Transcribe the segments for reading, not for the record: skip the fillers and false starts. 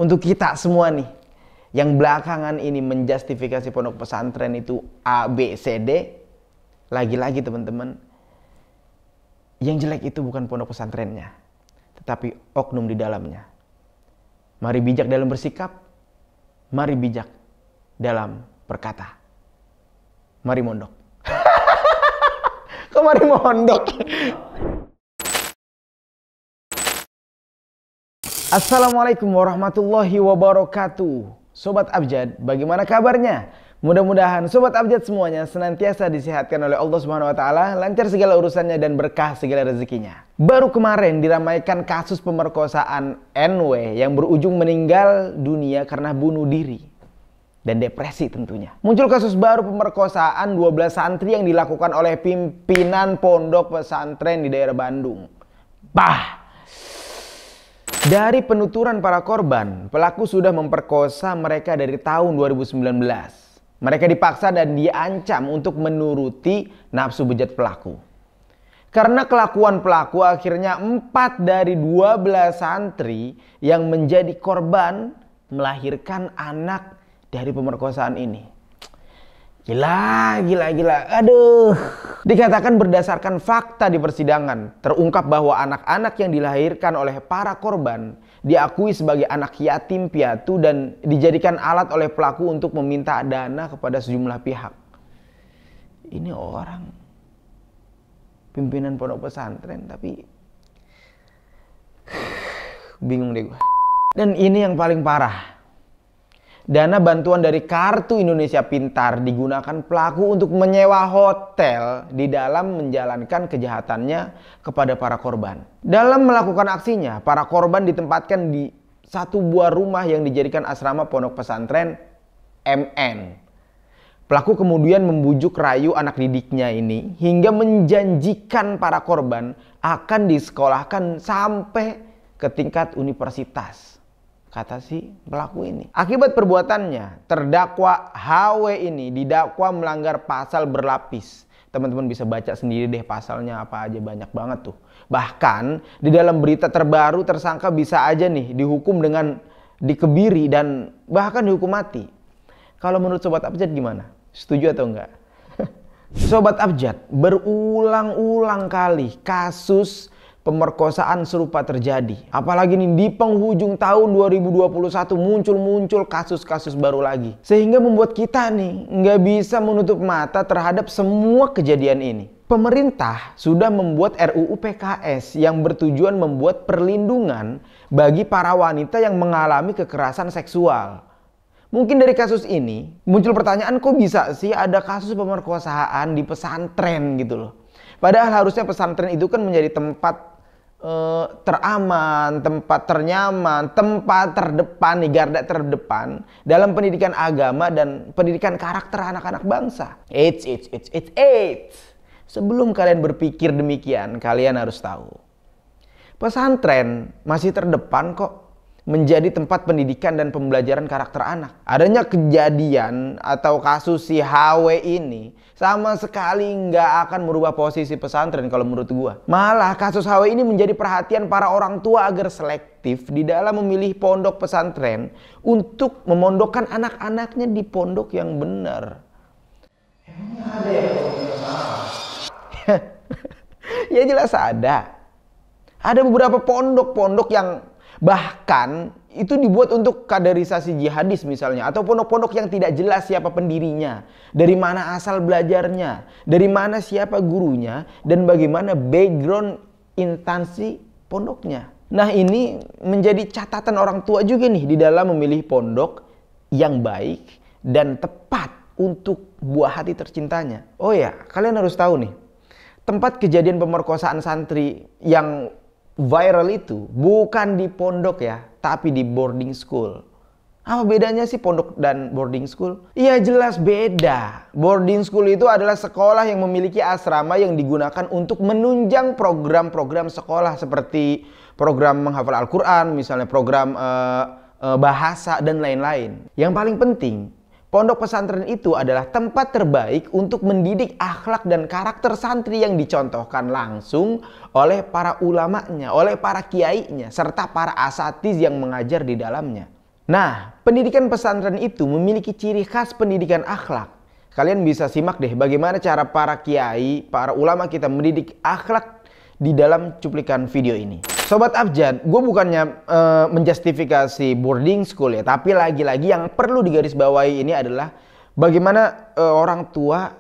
untuk kita semua nih yang belakangan ini menjustifikasi pondok pesantren itu A, B, C, D. Lagi-lagi teman-teman, yang jelek itu bukan pondok pesantrennya, tetapi oknum di dalamnya. Mari bijak dalam bersikap, mari bijak dalam berkata. Mari mondok. Kok mari mondok? Assalamualaikum warahmatullahi wabarakatuh. Sobat Abjad, bagaimana kabarnya? Mudah-mudahan Sobat Abjad semuanya senantiasa disehatkan oleh Allah Subhanahu wa taala, lancar segala urusannya dan berkah segala rezekinya. Baru kemarin diramaikan kasus pemerkosaan NW yang berujung meninggal dunia karena bunuh diri dan depresi tentunya. Muncul kasus baru pemerkosaan 12 santri yang dilakukan oleh pimpinan pondok pesantren di daerah Bandung. Dari penuturan para korban, pelaku sudah memperkosa mereka dari tahun 2019. Mereka dipaksa dan diancam untuk menuruti nafsu bejat pelaku. Karena kelakuan pelaku, akhirnya 4 dari 12 santri yang menjadi korban melahirkan anak dari pemerkosaan ini. Gila. Aduh. Dikatakan berdasarkan fakta di persidangan, terungkap bahwa anak-anak yang dilahirkan oleh para korban diakui sebagai anak yatim piatu dan dijadikan alat oleh pelaku untuk meminta dana kepada sejumlah pihak. Ini orang pimpinan pondok pesantren, tapi bingung deh gue. Dan ini yang paling parah. Dana bantuan dari Kartu Indonesia Pintar digunakan pelaku untuk menyewa hotel di dalam menjalankan kejahatannya kepada para korban. Dalam melakukan aksinya, para korban ditempatkan di satu buah rumah yang dijadikan asrama pondok pesantren MN. Pelaku kemudian membujuk rayu anak didiknya ini hingga menjanjikan para korban akan disekolahkan sampai ke tingkat universitas. Kata si pelaku ini. Akibat perbuatannya, terdakwa HW ini didakwa melanggar pasal berlapis. Teman-teman bisa baca sendiri deh pasalnya apa aja, banyak banget tuh. Bahkan di dalam berita terbaru tersangka bisa aja nih dihukum dengan dikebiri dan bahkan dihukum mati. Kalau menurut Sobat Abjad gimana? Setuju atau enggak? Sobat Abjad, berulang-ulang kali kasus pemerkosaan serupa terjadi. Apalagi nih di penghujung tahun 2021 muncul kasus-kasus baru lagi. Sehingga membuat kita nih nggak bisa menutup mata terhadap semua kejadian ini. Pemerintah sudah membuat RUU PKS yang bertujuan membuat perlindungan bagi para wanita yang mengalami kekerasan seksual. Mungkin dari kasus ini muncul pertanyaan, kok bisa sih ada kasus pemerkosaan di pesantren gitu loh. Padahal harusnya pesantren itu kan menjadi tempat teraman, tempat ternyaman, tempat terdepan nih, garda terdepan dalam pendidikan agama dan pendidikan karakter anak-anak bangsa. Eits. Sebelum kalian berpikir demikian, kalian harus tahu, pesantren masih terdepan kok menjadi tempat pendidikan dan pembelajaran karakter anak. Adanya kejadian atau kasus si HW ini sama sekali nggak akan merubah posisi pesantren kalau menurut gua. Malah kasus HW ini menjadi perhatian para orang tua agar selektif di dalam memilih pondok pesantren untuk memondokkan anak-anaknya di pondok yang benar. Emangnya ada ya pondok salah? Ya jelas ada. Ada beberapa pondok-pondok yang bahkan itu dibuat untuk kaderisasi jihadis misalnya, atau pondok-pondok yang tidak jelas siapa pendirinya, dari mana asal belajarnya, dari mana siapa gurunya, dan bagaimana background instansi pondoknya. Nah, ini menjadi catatan orang tua juga nih di dalam memilih pondok yang baik dan tepat untuk buah hati tercintanya. Oh ya, kalian harus tahu nih, tempat kejadian pemerkosaan santri yang viral itu bukan di pondok ya, tapi di boarding school. Apa bedanya sih pondok dan boarding school? Iya jelas beda. Boarding school itu adalah sekolah yang memiliki asrama yang digunakan untuk menunjang program-program sekolah seperti program menghafal Al-Quran, misalnya program bahasa dan lain-lain. Yang paling penting, pondok pesantren itu adalah tempat terbaik untuk mendidik akhlak dan karakter santri yang dicontohkan langsung oleh para ulamanya, oleh para kiainya, serta para asatiz yang mengajar di dalamnya. Nah, pendidikan pesantren itu memiliki ciri khas pendidikan akhlak. Kalian bisa simak deh bagaimana cara para kiai, para ulama kita mendidik akhlak di dalam cuplikan video ini. Sobat Abjad, gue bukannya menjustifikasi boarding school ya, tapi lagi-lagi yang perlu digarisbawahi ini adalah bagaimana orang tua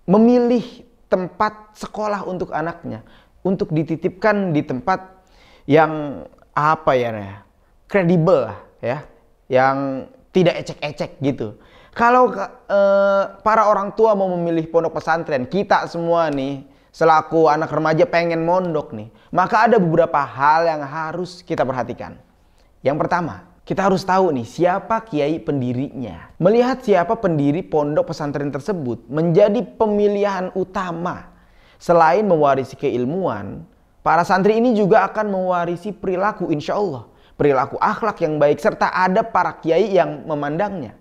memilih tempat sekolah untuk anaknya, untuk dititipkan di tempat yang apa ya, kredibel lah ya, yang tidak ecek-ecek gitu. Kalau para orang tua mau memilih pondok pesantren, kita semua nih selaku anak remaja pengen mondok nih, maka ada beberapa hal yang harus kita perhatikan. Yang pertama, kita harus tahu nih siapa kiai pendirinya. Melihat siapa pendiri pondok pesantren tersebut menjadi pemilihan utama. Selain mewarisi keilmuan, para santri ini juga akan mewarisi perilaku, insya Allah. Perilaku akhlak yang baik, serta ada para kiai yang memandangnya.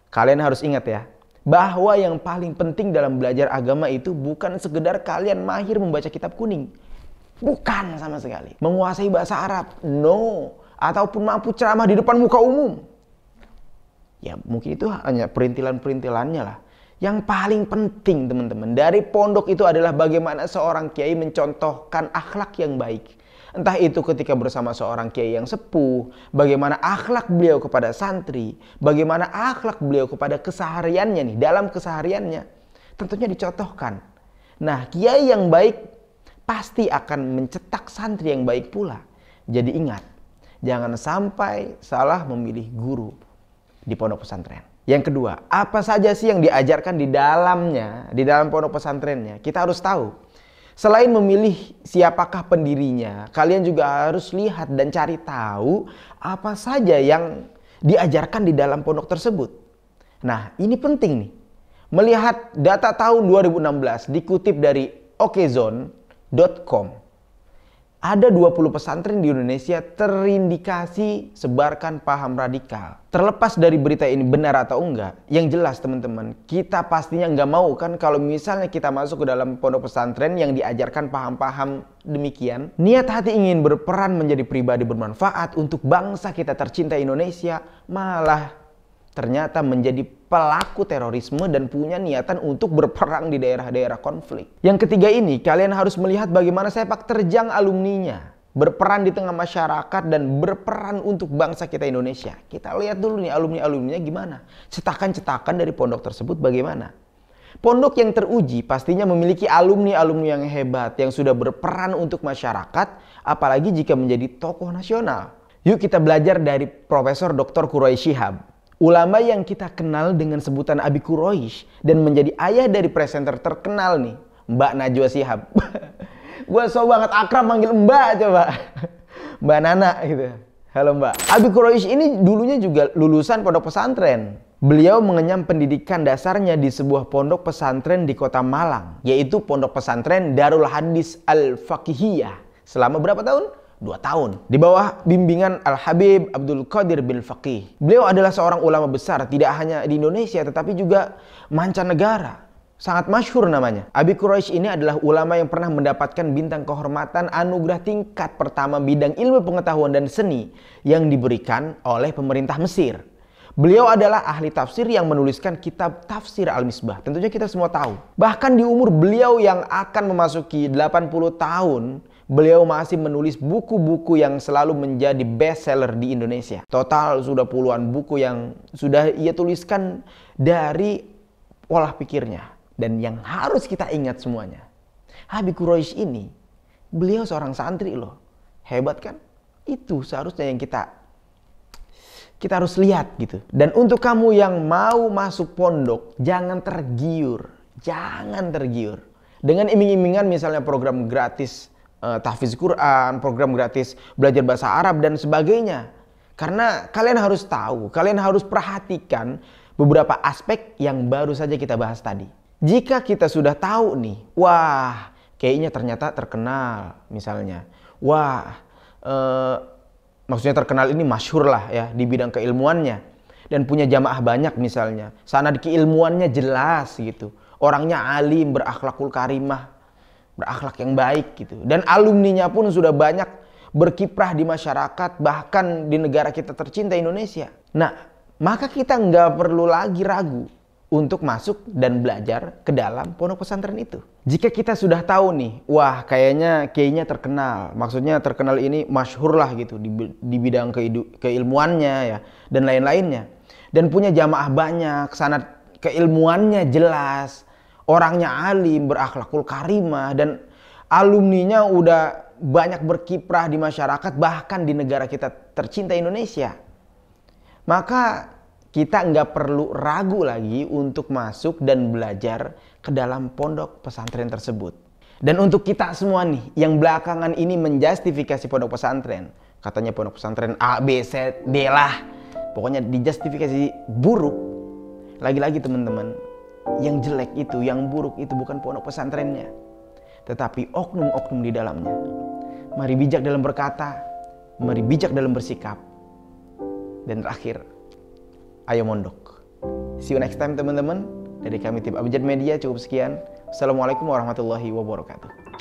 Kalian harus ingat ya, bahwa yang paling penting dalam belajar agama itu bukan sekedar kalian mahir membaca kitab kuning. Bukan sama sekali. Menguasai bahasa Arab, no. Ataupun mampu ceramah di depan muka umum. Ya mungkin itu hanya perintilan-perintilannya lah. Yang paling penting teman-teman dari pondok itu adalah bagaimana seorang kiai mencontohkan akhlak yang baik. Entah itu ketika bersama seorang kiai yang sepuh, bagaimana akhlak beliau kepada santri, bagaimana akhlak beliau kepada kesehariannya nih, dalam kesehariannya tentunya dicontohkan. Nah, kiai yang baik pasti akan mencetak santri yang baik pula. Jadi ingat, jangan sampai salah memilih guru di pondok pesantren. Yang kedua, apa saja sih yang diajarkan di dalamnya, di dalam pondok pesantrennya? Kita harus tahu. Selain memilih siapakah pendirinya, kalian juga harus lihat dan cari tahu apa saja yang diajarkan di dalam pondok tersebut. Nah, ini penting nih. Melihat data tahun 2016 dikutip dari okezone.com. Ada 20 pesantren di Indonesia terindikasi sebarkan paham radikal. Terlepas dari berita ini benar atau enggak, yang jelas teman-teman, kita pastinya nggak mau kan kalau misalnya kita masuk ke dalam pondok pesantren yang diajarkan paham-paham demikian. Niat hati ingin berperan menjadi pribadi bermanfaat untuk bangsa kita tercinta Indonesia, malah ternyata menjadi pelaku terorisme dan punya niatan untuk berperang di daerah-daerah konflik. Yang ketiga ini, kalian harus melihat bagaimana sepak terjang alumninya berperan di tengah masyarakat dan berperan untuk bangsa kita Indonesia. Kita lihat dulu nih alumni-alumninya gimana. Cetakan-cetakan dari pondok tersebut bagaimana. Pondok yang teruji pastinya memiliki alumni-alumni yang hebat yang sudah berperan untuk masyarakat, apalagi jika menjadi tokoh nasional. Yuk kita belajar dari Profesor Dr. Quraisy Shihab. Ulama yang kita kenal dengan sebutan Abi Quraisy dan menjadi ayah dari presenter terkenal nih, Mbak Najwa Shihab. Gue so banget akrab manggil Mbak coba. Mbak Nana gitu. Halo Mbak. Abi Quraisy ini dulunya juga lulusan pondok pesantren. Beliau mengenyam pendidikan dasarnya di sebuah pondok pesantren di kota Malang, yaitu Pondok Pesantren Darul Hadis Al-Faqihiyah. Selama berapa tahun? 2 tahun. Di bawah bimbingan Al-Habib Abdul Qadir bin Faqih. Beliau adalah seorang ulama besar, tidak hanya di Indonesia tetapi juga mancanegara. Sangat masyhur namanya. Abi Quraisy ini adalah ulama yang pernah mendapatkan bintang kehormatan anugerah tingkat pertama bidang ilmu pengetahuan dan seni yang diberikan oleh pemerintah Mesir. Beliau adalah ahli tafsir yang menuliskan kitab Tafsir Al-Misbah. Tentunya kita semua tahu. Bahkan di umur beliau yang akan memasuki 80 tahun, beliau masih menulis buku-buku yang selalu menjadi bestseller di Indonesia. Total sudah puluhan buku yang sudah ia tuliskan dari pola pikirnya. Dan yang harus kita ingat semuanya, Abi Quraisy ini, beliau seorang santri loh. Hebat kan? Itu seharusnya yang kita harus lihat gitu. Dan untuk kamu yang mau masuk pondok, jangan tergiur. Jangan tergiur. Dengan iming-imingan misalnya program gratis tahfiz Quran, program gratis belajar bahasa Arab dan sebagainya. Karena kalian harus tahu, kalian harus perhatikan beberapa aspek yang baru saja kita bahas tadi. Jika kita sudah tahu nih, wah kayaknya ternyata terkenal misalnya. Wah maksudnya terkenal ini masyhur lah ya di bidang keilmuannya. Dan punya jamaah banyak misalnya. Sanad keilmuannya jelas gitu. Orangnya alim, berakhlakul karimah, berakhlak yang baik gitu. Dan alumninya pun sudah banyak berkiprah di masyarakat, bahkan di negara kita tercinta Indonesia. Nah, maka kita nggak perlu lagi ragu untuk masuk dan belajar ke dalam pondok pesantren itu. Jika kita sudah tahu nih, wah kayaknya kiainya terkenal, maksudnya terkenal ini masyhur lah gitu di bidang keilmuannya ya dan lain-lainnya, dan punya jamaah banyak, sanad keilmuannya jelas, orangnya alim, berakhlakul karimah, dan alumninya udah banyak berkiprah di masyarakat, bahkan di negara kita tercinta Indonesia. Maka kita nggak perlu ragu lagi untuk masuk dan belajar ke dalam pondok pesantren tersebut. Dan untuk kita semua nih yang belakangan ini menjustifikasi pondok pesantren, katanya pondok pesantren A, B, C, D lah, pokoknya dijustifikasi buruk. Lagi-lagi teman-teman, yang jelek itu, yang buruk itu bukan pondok pesantrennya, tetapi oknum-oknum di dalamnya. Mari bijak dalam berkata, mari bijak dalam bersikap, dan terakhir, ayo mondok. See you next time teman-teman. Dari kami tim Abjad Media cukup sekian. Assalamualaikum warahmatullahi wabarakatuh.